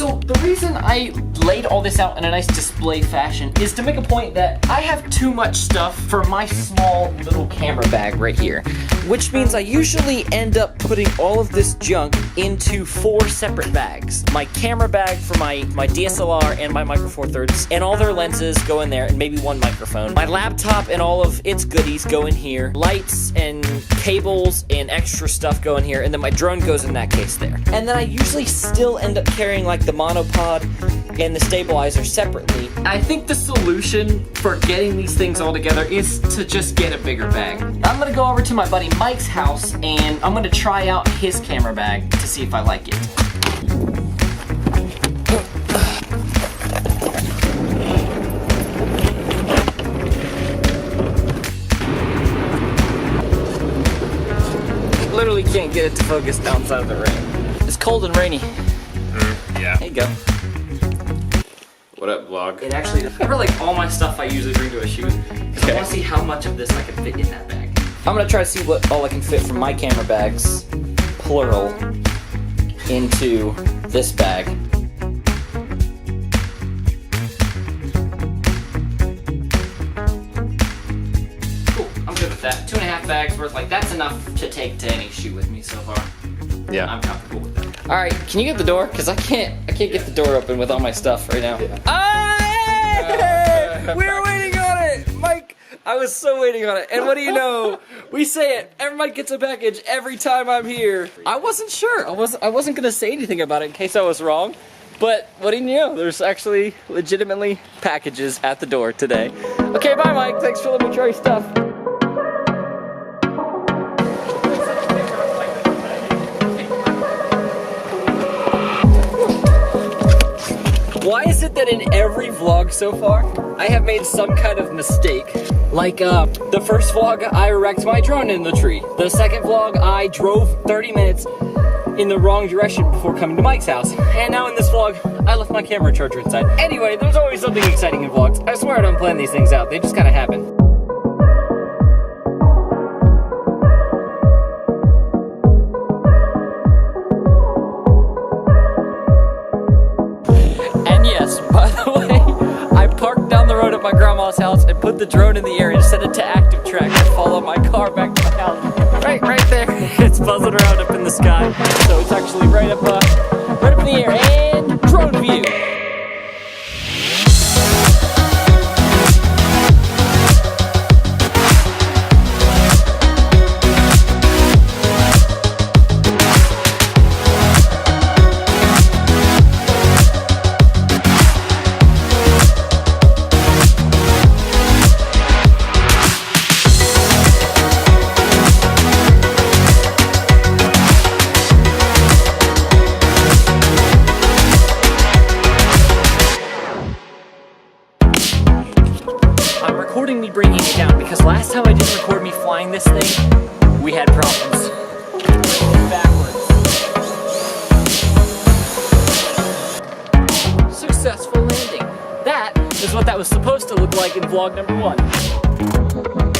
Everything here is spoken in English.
So the reason I laid all this out in a nice display fashion is to make a point that I have too much stuff for my small little camera bag right here. Which means I usually end up putting all of this junk into 4 separate bags. My camera bag for my DSLR and my Micro Four Thirds, and all their lenses go in there, and maybe 1 microphone. My laptop and all of its goodies go in here. Lights and cables and extra stuff go in here, and then my drone goes in that case there. And then I usually still end up carrying like the monopod and the stabilizer separately. I think the solution for getting these things all together is to just get a bigger bag. I'm gonna go over to my buddy Mike's house and I'm gonna try out his camera bag to see if I like it. Literally can't get it to focus outside of the rain. It's cold and rainy. Yeah. There you go. What up, vlog? It actually, I brought like all my stuff I usually bring to a shoot. So I want to see how much of this I can fit in that bag. I'm gonna try to see what all I can fit from my camera bags, plural, into this bag. Cool, I'm good with that. 2.5 bags worth, like that's enough to take to any shoot with me so far. Yeah. I'm comfortable with that. All right, can you get the door? Cause I can't get the door open with all my stuff right now. Yeah. We were waiting on it, Mike. I was so waiting on it. And what do you know? We say it. Everybody gets a package every time I'm here. I wasn't sure. I wasn't gonna say anything about it in case I was wrong. But what do you know? There's actually legitimately packages at the door today. Okay, bye, Mike. Thanks for letting me try your stuff. Why is it that in every vlog so far, I have made some kind of mistake? Like, the first vlog, I wrecked my drone in the tree. The second vlog, I drove 30 minutes in the wrong direction before coming to Mike's house. And now in this vlog, I left my camera charger inside. Anyway, there's always something exciting in vlogs. I swear I don't plan these things out. They just kind of happen. By the way, I parked down the road at my grandma's house and put the drone in the air and set it to active track to follow my car back to my house. Right there. It's buzzing around up in the sky. So it's actually right up in the air. And drone view. Recording me bringing it down because last time I didn't record me flying this thing, we had problems. Backwards. Successful landing. That is what that was supposed to look like in vlog number 1.